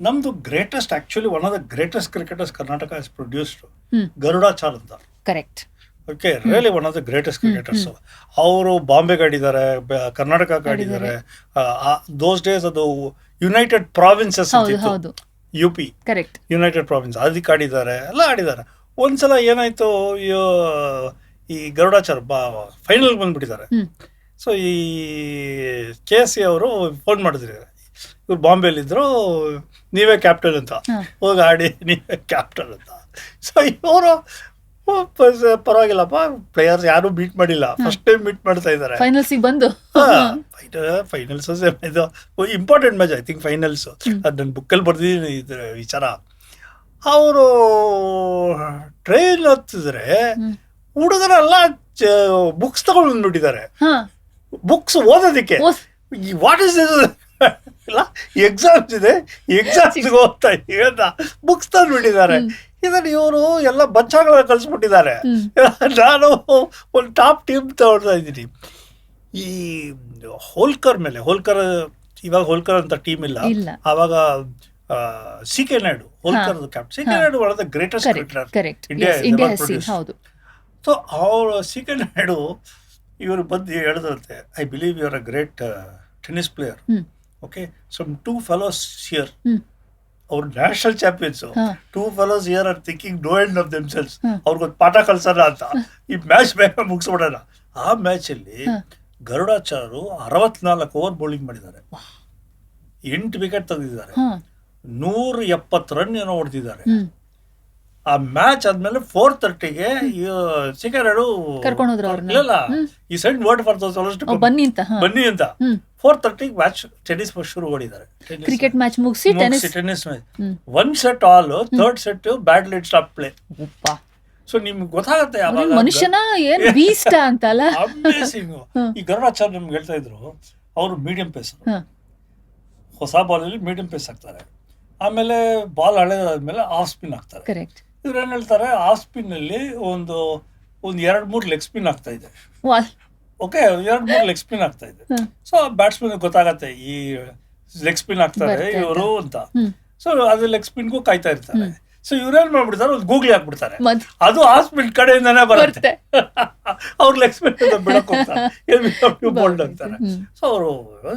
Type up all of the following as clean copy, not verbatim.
ನಮ್ದು greatest actually one of the greatest cricketers Karnataka has produced Garudachar ಅಂತ. Correct. Okay, really one of the greatest cricketers. ಅವರು ಬಾಂಬೆಗೆ ಆಡಿದ್ದಾರೆ, ಕರ್ನಾಟಕಕ್ಕೆ ಆಡಿದ್ದಾರೆ. ದೋಸ್ ಡೇಸ್ ಅದು ಯುನೈಟೆಡ್ ಪ್ರಾವಿನ್ಸಸ್ ಹೌದು, UP, ಕರೆಕ್ಟ್, ಯುನೈಟೆಡ್ ಪ್ರಾವಿನ್ಸ್, ಅದಕ್ಕೆ ಆಡಿದ್ದಾರೆ, ಎಲ್ಲ ಆಡಿದ್ದಾರೆ. ಒಂದ್ಸಲ ಏನಾಯ್ತು, ಈ ಗರುಡಾಚಾರ್ ಫೈನಲ್ ಬಂದ್ಬಿಟ್ಟಿದ್ದಾರೆ. ಸೊ ಈ KC ಅವರು ಫೋನ್ ಮಾಡಿದ್ರು, ಇವ್ರು ಬಾಂಬೆಲಿದ್ರು, ನೀವೇ ಕ್ಯಾಪ್ಟನ್ ಅಂತ, ಹೋಗಿ ಆಡಿ ನೀವೇ ಕ್ಯಾಪ್ಟನ್ ಅಂತ. ಸೊ ಇವರು ಪರವಾಗಿಲ್ಲಪ್ಪ, ಪ್ಲೇಯರ್ಸ್ ಯಾರು ಮೀಟ್ ಮಾಡಿಲ್ಲ, ಫಸ್ಟ್ ಟೈಮ್ ಮೀಟ್ ಮಾಡ್ತಾ ಇದ್ದಾರೆ ಫೈನಲ್ಸಿಗೆ ಬಂದು. ಫೈನಲ್ಸ್ ಇದು important match, I think finals. ಅದು ನನ್ನ ಬುಕ್ಕಲ್ಲಿ ಬರ್ದಿದ್ದೀನಿ ಇದ್ರ ವಿಚಾರ. ಅವರು ಟ್ರೈನ್ ಹತ್ತಿದ್ರೆ ಹುಡುಗರೆಲ್ಲ ಬುಕ್ಸ್ ತಗೊಂಡು ಬಂದ್ಬಿಟ್ಟಿದ್ದಾರೆ, ಬುಕ್ಸ್ ಓದೋದಕ್ಕೆ. ವಾಟ್ ಇಸ್ ಇಲ್ಲ, ಎಕ್ಸಾಮ್ಸ್ ಇದೆ, ಎಕ್ಸಾಮ್ಸ್ಗೆ ಓದ್ತಾ ಈಗ ಬುಕ್ಸ್ ತಂದುಬಿಟ್ಟಿದ್ದಾರೆ. ಇದನ್ನು ಇವರು ಎಲ್ಲ ಬಚ್ಚಾಗಳನ್ನ ಕಳಿಸ್ಬಿಟ್ಟಿದ್ದಾರೆ. ನಾನು ಒಂದು ಟಾಪ್ ಟೀಮ್ ತಗೊಳ್ತಾ ಇದ್ದೀನಿ. ಈ ಹೋಲ್ಕರ್ ಮೇಲೆ, ಇವಾಗ ಹೋಲ್ಕರ್ ಅಂತ ಟೀಮ್ ಇಲ್ಲ, ಆವಾಗ CK Naidu Holkar captain. CK Naidu one of the greatest cricketer India. So ಅವರು CK ನಾಯ್ಡು ಇವರು ಬಂದು ಹೇಳಿದ್ರಂತೆ, I believe you are a great tennis player. Okay, some 2 fellows here, ಅವ್ರು national champions, 2 fellows here are thinking no end of themselves. ಅವ್ರಿಗೊಂದು ಪಾಠ ಕಲ್ಸೋಣ ಅಂತ ಈ match ಬೇಗ ಮುಗಿಸ್ಬಿಡೋಣ. ಆ ಮ್ಯಾಚಲ್ಲಿ ಗರುಡಾಚಾರ್ಯರು 64 ಓವರ್ ಬೌಲಿಂಗ್ ಮಾಡಿದ್ದಾರೆ, 8 ವಿಕೆಟ್ ತೆಗೆದಿದ್ದಾರೆ, 170 ರನ್ ಏನೋ ಹೊಡೆದಿದ್ದಾರೆ. ಆ ಮ್ಯಾಚ್ ಆದ್ಮೇಲೆ 4:30ಗೆ CK ನಾಯ್ಡು ಇಲ್ಲ, ಈ ಸೈಡ್ ವರ್ಡ್ ಫಾರ್ ಬನ್ನಿ ಅಂತ 4:30 ಮ್ಯಾಚ್ ಟೆನ್ನಿಸ್ ಶುರು ಮಾಡಿದ್ದಾರೆ. ಕ್ರಿಕೆಟ್ ಮ್ಯಾಚ್ ಮುಗಿಸಿ tennis match 1 set all, 3rd set ಬ್ಯಾಡ್ ಲೈಟ್ ಸ್ಟಾಪ್ ಪ್ಲೇ. ಸೊ ನಿಮ್ಗೆ ಗೊತ್ತಾಗುತ್ತೆ ಮನುಷ್ಯನ ಏನ್ ಬೀಸ್ಟ್ ಅಂತಲ್ಲ. ಅಮೇಸಿಂಗ್. ಈ ಗರುಡಾಚಾರ್ಯ ನಿಮ್ಗೆ ಹೇಳ್ತಾ ಇದ್ರು, ಅವರು ಮೀಡಿಯಂ ಪೇಸ್, ಹೊಸ ಬಾಲಲ್ಲಿ ಮೀಡಿಯಂ ಪೇಸ್ ಹಾಕ್ತಾರೆ, ಆಮೇಲೆ ಬಾಲ್ ಹಳೆದಾದ್ಮೇಲೆ ಆಫ್ ಸ್ಪಿನ್ ಹಾಕ್ತಾರೆ. ಇವ್ರು ಏನ್ ಹೇಳ್ತಾರೆ, ಆಫ್ ಸ್ಪಿನ್ ಅಲ್ಲಿ ಒಂದು 2-3 ಲೆಗ್ ಸ್ಪಿನ್ ಆಗ್ತಾ ಇದೆ. ಓಕೆ, 2-3 ಲೆಗ್ ಸ್ಪಿನ್ ಆಗ್ತಾ ಇದೆ. ಸೊ ಬ್ಯಾಟ್ಸ್ಮನ್ ಗೊತ್ತಾಗತ್ತೆ ಈ ಲೆಗ್ ಸ್ಪಿನ್ ಆಗ್ತಾರೆ ಇವರು ಅಂತ. ಸೊ ಅದು ಲೆಗ್ ಸ್ಪಿನ್ಗೂ ಕಾಯ್ತಾ ಇರ್ತಾರೆ. ಸೊ ಇವ್ರೇನ್ ಮಾಡ್ಬಿಡ್ತಾರೆ, ಒಂದು ಗೂಗ್ಲಿ ಹಾಕ್ಬಿಡ್ತಾರೆ, ಅದು ಆಫ್ ಸ್ಪಿನ್ ಕಡೆಯಿಂದಾನೇ ಬರುತ್ತೆ. ಅವ್ರು ಲೆಗ್ ಸ್ಪಿನ್ ಬಿಡಕ್ ಹೋಗ್ತಾರೆ, ಬೋಲ್ಡ್ ಆಗ್ತಾರೆ. ಸೊ ಅವರು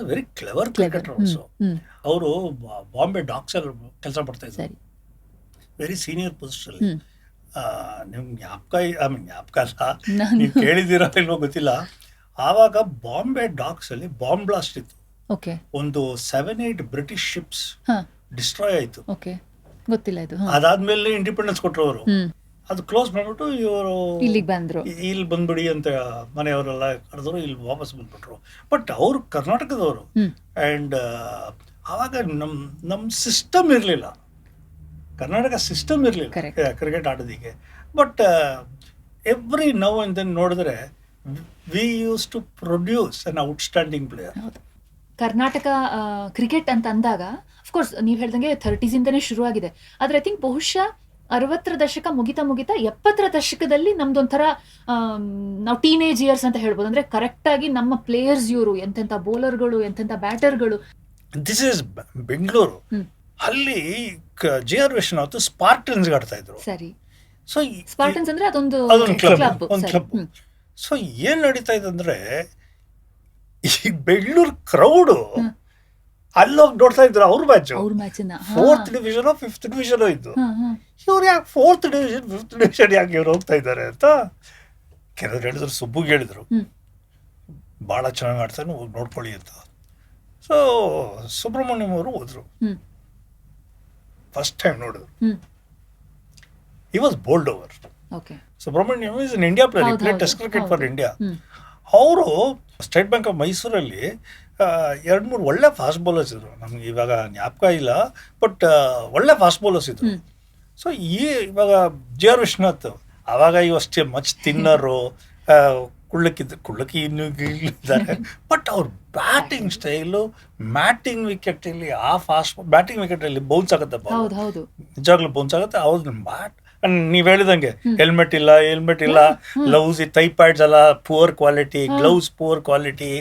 ವೆರಿ ಕ್ಲೆವರ್ ಕ್ರಿಕೆಟರ್. ಸೊ ಅವರು ಬಾಂಬೆ ಡಾಕ್ಸ್ ಅಲ್ಲಿ ಕೆಲಸ ಮಾಡ್ತಾ ಇದ್ದಾರೆ, ವೆರಿ ಸೀನಿಯರ್ ಪೊಸಿಷನ್. ನಿಮ್ಗೆ ಜ್ಞಾಪಕ ಅಲ್ಲ, ನೀವು ಕೇಳಿದಿರೋ ಇಲ್ವೋ ಗೊತ್ತಿಲ್ಲ. ಆವಾಗ ಬಾಂಬೆ ಡಾಕ್ಸ್ ಅಲ್ಲಿ ಬಾಂಬ್ ಬ್ಲಾಸ್ಟ್ ಇತ್ತು. ಒಂದು 7-8 ಬ್ರಿಟಿಷ್ ಶಿಪ್ಸ್ ಡಿಸ್ಟ್ರಾಯ್ ಆಯ್ತು. ಗೊತ್ತಿಲ್ಲ ಇದು. ಅದಾದ್ಮೇಲೆ ಇಂಡಿಪೆಂಡೆನ್ಸ್ ಕೊಟ್ಟರು ಅವರು. ಅದು ಕ್ಲೋಸ್ ಮಾಡ್ಬಿಟ್ಟು ಇವರು ಇಲ್ಲಿ ಬಂದ್ಬಿಡಿ ಅಂತ ಮನೆಯವರೆಲ್ಲ ಕರೆದ್ರು, ಇಲ್ಲಿ ವಾಪಸ್ ಬಂದ್ಬಿಟ್ರು. ಬಟ್ ಅವರು ಕರ್ನಾಟಕದವರು. ಅಂಡ್ ಆವಾಗ ನಮ್ ಸಿಸ್ಟಮ್ ಇರಲಿಲ್ಲ, ಕರ್ನಾಟಕ ಸಿಸ್ಟಮ್ ಇರಲಿಲ್ಲ ಕ್ರಿಕೆಟ್ ಆಡೋದಿಕ್ಕೆ. But every now and then ನೋಡಿದ್ರೆ we use to produce an outstanding player. Karnataka cricket ಅಂತ ಅಂದಾಗ ಅಫ್ಕೋರ್ಸ್ ನೀವು ಹೇಳ್ದಂಗೆ 30s ಇಂದನೇ ಶುರು ಆಗಿದೆ. ಆದ್ರೆ ಐ ಥಿಂಕ್ ಬಹುಶಃ 60ರ ದಶಕ ಮುಗಿತಾ 70ರ ದಶಕದಲ್ಲಿ ನಮ್ದೊಂಥರ ನಾವು ಟೀನೇಜ್ ಇಯರ್ಸ್ ಅಂತ ಹೇಳ್ಬೋದು. ಅಂದ್ರೆ ಕರೆಕ್ಟ್ ಆಗಿ ನಮ್ಮ ಪ್ಲೇಯರ್ಸ್ ಇವರು ಎಂತೆಂಥ ಬೌಲರ್ಗಳು, ಎಂತೆಂಥ ಬ್ಯಾಟರ್ಗಳು. This is Bengaluru. ಅಲ್ಲಿ JR ವಿಶ್ವನಾಥ್ ಸ್ಪಾರ್ಟನ್ಸ್ ಆಡ್ತಾ ಇದ್ರು. ಸರಿ. ಸೊ ಸ್ಪಾರ್ಟನ್ಸ್ ಅಂದ್ರೆ ಅದೊಂದು ಕ್ಲಬ್. ಸೊ ಏನ್ ನಡೀತಾ ಇದೆ ಅಂದ್ರೆ, ಈ ಬೆಂಗಳೂರು ಕ್ರೌಡು ಅಲ್ಲೋಗಿ ನೋಡ್ತಾ ಇದ್ರು ಅವ್ರ match. 4th division 5th division ಇದ್ದು. ಇವ್ರು ಯಾಕೆ 4th division 5th division ಯಾಕೆ ಇವ್ರು ಹೋಗ್ತಾ ಇದ್ದಾರೆ ಅಂತ ಕೆಲವ್ರು ಹೇಳಿದ್ರು. ಸುಬ್ಬುಗೆ ಹೇಳಿದ್ರು, ಭಾಳ ಚೆನ್ನಾಗಿ ಆಡ್ತಾನೆ, ಹೋಗಿ ನೋಡ್ಕೊಳ್ಳಿ ಅಂತ. ಸೊ ಸುಬ್ರಹ್ಮಣ್ಯಂ ಅವರು ಹೋದ್ರು, ಫಸ್ಟ್ ಟೈಮ್ ನೋಡಿದ್ರು. He was bowled over. Subrahmanyam is an India player, he played test cricket for India. ಅವರು ಸ್ಟೇಟ್ ಬ್ಯಾಂಕ್ ಆಫ್ ಮೈಸೂರಲ್ಲಿ 2-3 ಒಳ್ಳೆ ಫಾಸ್ಟ್ ಬೌಲರ್ಸ್ ಇದ್ರು, ನಮ್ಗೆ ಇವಾಗ ಜ್ಞಾಪಕ ಇಲ್ಲ, ಬಟ್ ಒಳ್ಳೆ ಫಾಸ್ಟ್ ಬೌಲರ್ಸ್ ಇದ್ರು. ಸೊ ಇವಾಗ JR ವಿಶ್ವನಾಥ್ ಆವಾಗ ಇವಷ್ಟೇ ಮಚ್ ತಿನ್ನರು, ಕುಳ್ಳಕ್ಕಿ ಇನ್ನೂ ಇದ್ದಾರೆ. ಬಟ್ ಅವ್ರ ಬ್ಯಾಟಿಂಗ್ ಸ್ಟೈಲು, ಮ್ಯಾಟಿಂಗ್ ವಿಕೆಟ್ ಇಲ್ಲಿ, ಆ ಫಾಸ್ಟ್ ಬ್ಯಾಟಿಂಗ್ ವಿಕೆಟ್ ಅಲ್ಲಿ ಬೌನ್ಸ್ ಆಗುತ್ತೆ, ನಿಜವಾಗ್ಲೂ ಬೌನ್ಸ್ ಆಗುತ್ತೆ. ಅವ್ರ ಬ್ಯಾಟ್ ನೀವ್ ಹೇಳಿದಂಗೆ ಹೆಲ್ಮೆಟ್ ಇಲ್ಲ, ಗ್ಲೌಸ್, ಥೈ ಪ್ಯಾಡ್ಸ್ ಎಲ್ಲ poor quality, gloves poor quality.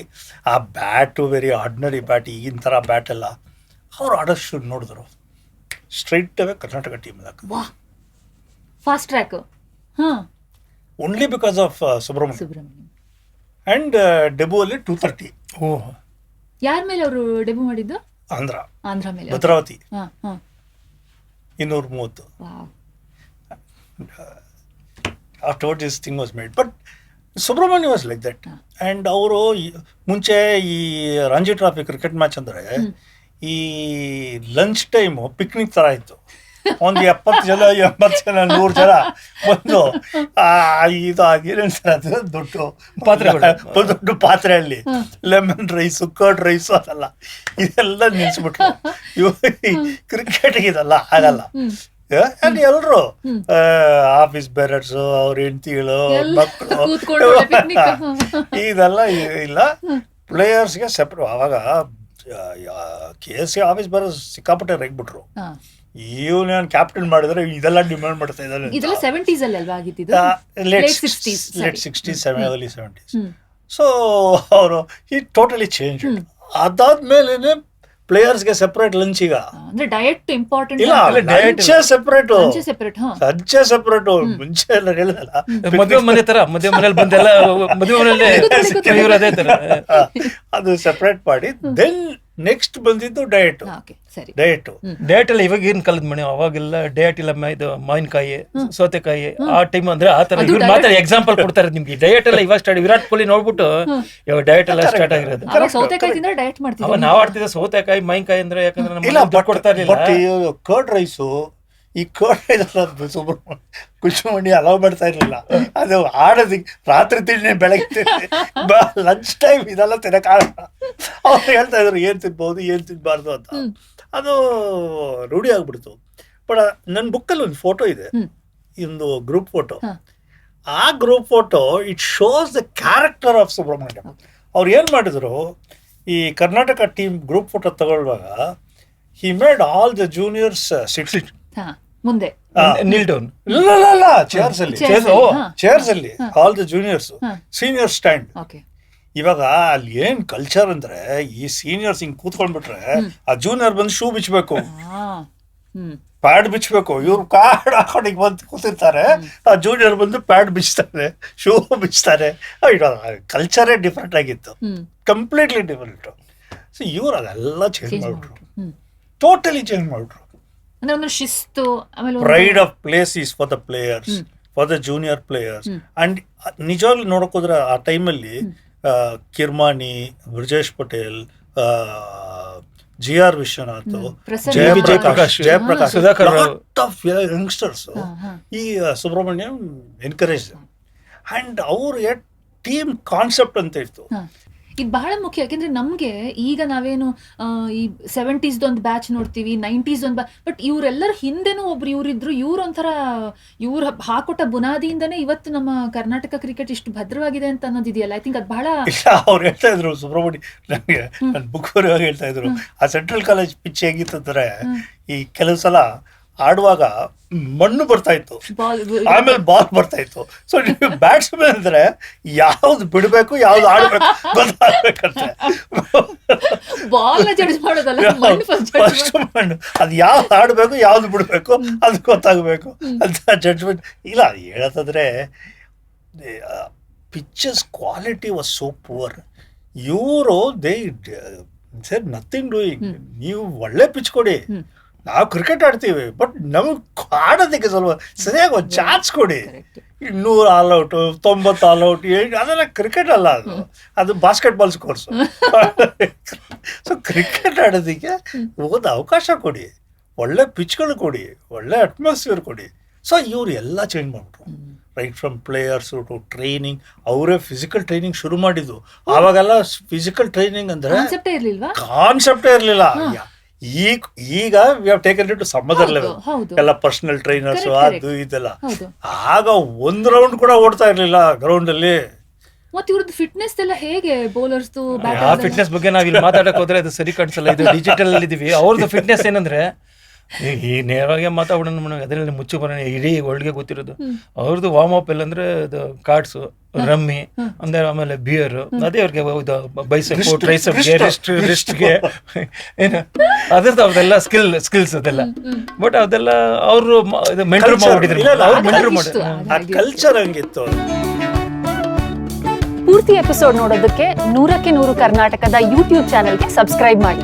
ಆ ಬ್ಯಾಟು ವೆರಿ ಆರ್ಡಿನರಿ ಬ್ಯಾಟ್, ಈಗಿನ ಥರ ಬ್ಯಾಟ್ ಎಲ್ಲ. ಅವ್ರು ಆಡೋಷ್ಟು ನೋಡಿದ್ರು, ಸ್ಟ್ರೈಟ್ ಅವೇ ಕರ್ನಾಟಕ ಟೀಮ್ ಹಾಕಿದ್ರು. ವಾ, ಫಾಸ್ಟ್ ಟ್ರ್ಯಾಕ್. ಹಾ, only because of Subrahmanya. Subrahmanyam. And debut ಅಲ್ಲಿ 230. ಓಹ್, ಯಾರ ಮೇಲೆ ಅವರು ಡೆಬ್ಯೂ ಮಾಡಿದ್ದು? ಆಂಧ್ರ ಮೇಲೆ. ಭದ್ರಾವತಿ ಹಾ ಹಾ. 230. Wow. Afterwards this thing was made. But Subramania was like that. And ಅವರು ಮುಂಚೆ ಈ ರಂಜಿ ಟ್ರಾಫಿ ಕ್ರಿಕೆಟ್ ಮ್ಯಾಚ್ ಅಂದರೆ ಈ ಲಂಚ್ ಟೈಮು ಪಿಕ್ನಿಕ್ ಥರ ಇತ್ತು. ಒಂದು 70 ಜನ 80 ಜನ 100 ಜನ ಬಂದು ಇದು ಏನೇನು ಸರ್ ಅದು ದೊಡ್ಡ ಪಾತ್ರೆಯಲ್ಲಿ ಲೆಮನ್ ರೈಸು ಕರ್ಡ್ ರೈಸು ಅದಲ್ಲ ಇದೆಲ್ಲ ನಿಲ್ಸ್ಬಿಟ್ರು. ಕ್ರಿಕೆಟ್ಗೆ ಇದಲ್ಲ ಆಗಲ್ಲ. ಅಲ್ಲಿ ಎಲ್ಲರೂ ಆಫೀಸ್ ಬೇರರ್ಸು, ಅವ್ರ ಹೆಂಡತಿಗಳು, ಮಕ್ಕಳು ಇದೆಲ್ಲ ಇಲ್ಲ. ಪ್ಲೇಯರ್ಸ್ಗೆ ಸೆಪ್ರೇಟ್. ಆವಾಗ KSC ಆಫೀಸ್ ಬೇರರ್ಸ್ ಸಿಕ್ಕಾಪಟ್ಟೆ ರೇಗ್ಬಿಟ್ರು. ಇವನು ಕ್ಯಾಪ್ಟನ್ ಮಾಡಿದ್ರೆ ಇದೆಲ್ಲ ಡಿಮ್ಯಾಂಡ್ ಮಾಡ್ತಾ ಇದ್ದಾರೆ. Late 60s early 70s. So ಅವರು ಈ ಟೋಟಲಿ ಚೇಂಜ್. ಅದಾದ್ಮೇಲೆ ಪ್ಲೇಯರ್ಸ್ಗೆ ಸೆಪರೇಟ್ ಲಂಚ್. ಈಗ ಡಯಟ್ ಇಂಪಾರ್ಟೆಂಟ್ ಇಲ್ಲ, ಲಂಚೇ ಸೆಪರೇಟ್, ಸಂಚೆ ಸೆಪರೇಟ್. ಮುಂಚೆ ಎಲ್ಲ ಹೇಳಿದಲ್ಲ, ಮದುವೆ ಮನೆ ತರ ಮದುವೆ ಮನೇಲಿ ಬಂದೆಲ್ಲ ಮದುವೆ ಮನೆಯಲ್ಲೇ ಅದೇ ತರ ಅದು ಸೆಪರೇಟ್ ಮಾಡಿ ದೆನ್ ನೆಕ್ಸ್ಟ್ ಬಂದಿದ್ದು ಡಯಟ್. ಡಯಟ್ ಎಲ್ಲ ಇವಾಗ ಏನ್ ಕಲದ್ ಮನೆ, ಅವಾಗೆಲ್ಲ ಡಯಟ್ ಇಲ್ಲ. ಇದು ಮಾವಿನಕಾಯಿ, ಸೌತೆಕಾಯಿ ಆ ಟೈಮ್ ಅಂದ್ರೆ ಆ ತರ ಇವ್ರು ಮಾತ್ರ ಎಕ್ಸಾಂಪಲ್ ಕೊಡ್ತಾರೆ ನಿಮ್ಗೆ. ಡಯಟ್ ಎಲ್ಲ ಇವಾಗ ಸ್ಟಾರ್ಟ್, ವಿರಾಟ್ ಕೊಹ್ಲಿ ನೋಡ್ಬಿಟ್ಟು ಇವಾಗ ಡಯಟ್ ಎಲ್ಲ ಸ್ಟಾರ್ಟ್ ಆಗಿರೋದು. ನಾವ್ ಆಡ್ತಿದ್ದ ಸೌತೆಕಾಯಿ ಮಾವಿನಕಾಯಿ ಅಂದ್ರೆ, ಯಾಕಂದ್ರೆ ನಮ್ಮ ಕೊಡ್ತಾ ಇರ್ಲಿಲ್ಲ. ಕರ್ಡ್ ರೈಸು, ಈ ಕರ್ಡ್ ರೈಸ್ ಕುಚ್ಚುಮಣಿ ಅಲೋ ಮಾಡ್ತಾ ಇರ್ಲಿಲ್ಲ. ಅದು ಆಡೋದಿಕ್ಕೆ ರಾತ್ರಿ ತಿಂಡಿ ಬೆಳಗ್ಗೆ ಲಂಚ್ ಟೈಮ್ ಇದೆಲ್ಲ ತಿನ್ನಕ್ಕಾಗಲ್ಲ. ಅವ್ರು ಹೇಳ್ತಾ ಇದ್ರು ಏನ್ ತಿನ್ಬಹುದು ಏನ್ ತಿನ್ಬಾರ್ದು ಅಂತ. ಅದು ರೂಢಿ ಆಗ್ಬಿಡ್ತು. ಬಟ್ ನನ್ನ ಬುಕ್ಕಲ್ಲಿ ಒಂದು ಫೋಟೋ ಇದೆ, ಒಂದು ಗ್ರೂಪ್ ಫೋಟೋ. ಆ group photo it shows the character of Subrahmanyam. ಅವ್ರು ಏನ್ ಮಾಡಿದ್ರು, ಈ ಕರ್ನಾಟಕ ಟೀಮ್ ಗ್ರೂಪ್ ಫೋಟೋ ತಗೊಳ್ಳುವಾಗ he made all the juniors sit ಮುಂದೆ kneel down. ಇಲ್ಲ, ಚೇರ್ಸ್ ಅಲ್ಲಿ all the juniors, senior stand. ಇವಾಗ ಅಲ್ಲಿ ಏನ್ ಕಲ್ಚರ್ ಅಂದ್ರೆ, ಈ ಸೀನಿಯರ್ಸ್ ಹಿಂಗ್ ಕೂತ್ಕೊಂಡ್ಬಿಟ್ರೆ ಆ ಜೂನಿಯರ್ ಬಂದು ಶೂ ಬಿಚ್ಚಬೇಕು, ಪ್ಯಾಡ್ ಬಿಚ್ಚಬೇಕು. ಇವ್ರು ಕಾರ್ಡ್ ಹಾಕೊಂಡು ಬಂದು ಕೂತಿರ್ತಾರೆ, ಆ ಜೂನಿಯರ್ ಬಂದು ಪ್ಯಾಡ್ ಬಿಚ್ತಾರೆ, ಶೂ ಬಿಚ್ತಾರೆ. ಕಲ್ಚರೇ ಡಿಫ್ರೆಂಟ್ ಆಗಿತ್ತು, ಕಂಪ್ಲೀಟ್ಲಿ ಡಿಫ್ರೆಂಟ್. ಸೊ ಇವ್ರು ಅದೆಲ್ಲ ಚೇಂಜ್ ಮಾಡ್ಬಿಟ್ರು, ಟೋಟಲಿ ಚೇಂಜ್ ಮಾಡ್ಬಿಟ್ರು. ಶಿಸ್ತು. Pride of place is for the players, for the junior players. And ನಿಜವಾಗ್ಲೂ ನೋಡಕ್ ಹೋದ್ರೆ ಆ ಟೈಮಲ್ಲಿ ಕಿರ್ಮಾನಿ, ಬ್ರಿಜೇಶ್ ಪಟೇಲ್, GR ವಿಶ್ವನಾಥ್, ಜಯಪ್ರಕಾಶ್, ಯಂಗ್ಸ್ಟರ್ಸ್ ಈ ಸುಬ್ರಹ್ಮಣ್ಯಂ ಎನ್ಕರೇಜ್. ಅಂಡ್ ಅವ್ರಿಗೆ ಟೀಮ್ ಕಾನ್ಸೆಪ್ಟ್ ಅಂತ ಇತ್ತು. ಇದು ಬಹಳ ಮುಖ್ಯ. ಯಾಕೆಂದ್ರೆ ನಮ್ಗೆ ಈಗ ನಾವೇನು ಈ 70s ಒಂದು ಬ್ಯಾಚ್ ನೋಡ್ತೀವಿ, 90s ಒಂದು ಬಟ್ ಇವರೆಲ್ಲರ ಹಿಂದೆನೂ ಒಬ್ರು ಇವರಿದ್ರು. ಇವ್ರೊಂಥರ ಇವ್ರು ಹಾಕೊಟ್ಟ ಬುನಾದಿಯಿಂದನೇ ಇವತ್ತು ನಮ್ಮ ಕರ್ನಾಟಕ ಕ್ರಿಕೆಟ್ ಇಷ್ಟು ಭದ್ರವಾಗಿದೆ ಅಂತ ಅನ್ನೋದಿದೆಯಲ್ಲ. ಐ ಥಿಂಕ್ ಅದು ಬಹಳ. ಅವ್ರು ಹೇಳ್ತಾ ಇದ್ರು ಸುಬ್ರಹ್ಮಣ್ಯ, ನನಗೆ ನನ್ನ ಬುಕ್ ಹೇಳ್ತಾ ಇದ್ರು, ಆ ಸೆಂಟ್ರಲ್ ಕಾಲೇಜ್ ಪಿಚ್ ಹೇಗಿತ್ತಂದ್ರೆ, ಈ ಕೆಲವು ಸಲ ಆಡುವಾಗ ಮಣ್ಣು ಬರ್ತಾ ಇತ್ತು, ಆಮೇಲೆ ಬಾಲ್ ಬರ್ತಾ ಇತ್ತು. ಸೊ ನೀವು ಬ್ಯಾಟ್ಸ್ಮನ್ ಅಂದ್ರೆ ಯಾವ್ದು ಬಿಡ್ಬೇಕು ಯಾವ್ದು ಆಡ್ಬೇಕು ಗೊತ್ತಾಗ್ಬೇಕಂತೆ. ಫಸ್ಟ್ ಮಣ್ಣು, ಅದು ಯಾವ್ದು ಆಡ್ಬೇಕು ಯಾವ್ದು ಬಿಡ್ಬೇಕು ಅದು ಗೊತ್ತಾಗ್ಬೇಕು ಅಂತ ಜಡ್ಜ್ಮೆಂಟ್ ಇಲ್ಲ. ಹೇಳತ್ತಂದ್ರೆ pitches quality was so poor. ಇವರು ದೇ ಸರ್ ನಥಿಂಗ್ ಡೂಯಿಂಗ್. ನೀವು ಒಳ್ಳೆ ಪಿಚ್ ಕೊಡಿ, ನಾವು ಕ್ರಿಕೆಟ್ ಆಡ್ತೀವಿ, ಬಟ್ ನಮಗೆ ಆಡೋದಕ್ಕೆ ಸ್ವಲ್ಪ ಸರಿಯಾಗಿ ಒಂದು ಚಾನ್ಸ್ ಕೊಡಿ. 100 ಆಲ್ಔಟ್, 90 ಆಲ್ಔಟ್, ಅದೆಲ್ಲ ಕ್ರಿಕೆಟ್ ಅಲ್ಲ, ಅದು ಬಾಸ್ಕೆಟ್ಬಾಲ್ ಸ್ಕೋರ್ಸು. ಸೊ ಕ್ರಿಕೆಟ್ ಆಡೋದಕ್ಕೆ ಒಂದು ಅವಕಾಶ ಕೊಡಿ, ಒಳ್ಳೆ ಪಿಚ್ಗಳು ಕೊಡಿ, ಒಳ್ಳೆ ಅಟ್ಮಾಸ್ಫಿಯರ್ ಕೊಡಿ. ಸೊ ಇವ್ರು ಎಲ್ಲ ಚೇಂಜ್ ಮಾಡ್ಬಿಟ್ರು. Right from players to training. ಅವರೇ ಫಿಸಿಕಲ್ ಟ್ರೈನಿಂಗ್ ಶುರು ಮಾಡಿದ್ದು. ಆವಾಗೆಲ್ಲ ಫಿಸಿಕಲ್ ಟ್ರೈನಿಂಗ್ ಅಂದ್ರೆ ಕಾನ್ಸೆಪ್ಟೇ ಇರಲಿಲ್ಲ. ಈಗ we have taken it to some other level. ಎಲ್ಲ ಪರ್ಸನಲ್ ಟ್ರೈನರ್ಸ್ ಅದು ಇದೆಲ್ಲ. ಆಗ ಒಂದು ರೌಂಡ್ ಕೂಡ ಓಡ್ತಾ ಇರ್ಲಿಲ್ಲ ಗ್ರೌಂಡ್ ಅಲ್ಲಿ. ಮತ್ತೆ ಇವ್ರದ್ದು ಫಿಟ್ನೆಸ್ ಎಲ್ಲ ಹೇಗೆ, ಬೌಲರ್ಸ್ ಆ ಫಿಟ್ನೆಸ್ ಬಗ್ಗೆ ನಾವ್ ಇಲ್ಲಿ ಮಾತಾಡಕ್ ಹೋದ್ರೆ ಅದು ಸರಿ ಕಾಣಿಸಲ್ಲ. ಇದು ಡಿಜಿಟಲ್ ಅಲ್ಲಿ ಇದೀವಿ. ಅವ್ರದ್ದು ಫಿಟ್ನೆಸ್ ಏನಂದ್ರೆ ಈ ನೇರವಾಗಿ ಮಾತಾಡೋಣ ನನಗೆ ಅದರಲ್ಲಿ ಮುಚ್ಚು ಬರೋಣ ಇಡೀ ವರ್ಲ್ಡ್ಗೆ ಗೊತ್ತಿರೋದು ಅವ್ರದ್ದು ವಾರ್ಮ್ ಅಪ್ ಎಲ್ಲ ಅಂದ್ರೆ ಅದು ಕಾರ್ಡ್ಸು ರಮ್ಮಿ ಅಂದ್ರೆ ಆಮೇಲೆ ಬಿಯರ್ ಅದೇ ಅವ್ರಿಗೆ ಬೈಸೆಪ್ ಟ್ರೈಸೆಪ್ಗೆ ರಿಸ್ಟ್ಗೆ ಏನು ಅದ್ರದ್ದು ಅವ್ರದೆಲ್ಲ ಸ್ಕಿಲ್ಸ್ ಅದೆಲ್ಲ ಬಟ್ ಅದೆಲ್ಲ ಅವರು ಮೆಂಟರ್ ಮಾಡ್ಬಿಟ್ಟಿದ್ರು ಅವ್ರು ಮೆಂಟರ್ ಮಾಡಿ ಆ ಕಲ್ಚರ್ ಹಂಗಿತ್ತು. ಪೂರ್ತಿ ಎಪಿಸೋಡ್ ನೋಡೋದಕ್ಕೆ 100ಕ್ಕೆ 100 ಕರ್ನಾಟಕದ ಯೂಟ್ಯೂಬ್ ಚಾನೆಲ್ಗೆ ಸಬ್ಸ್ಕ್ರೈಬ್ ಮಾಡಿ.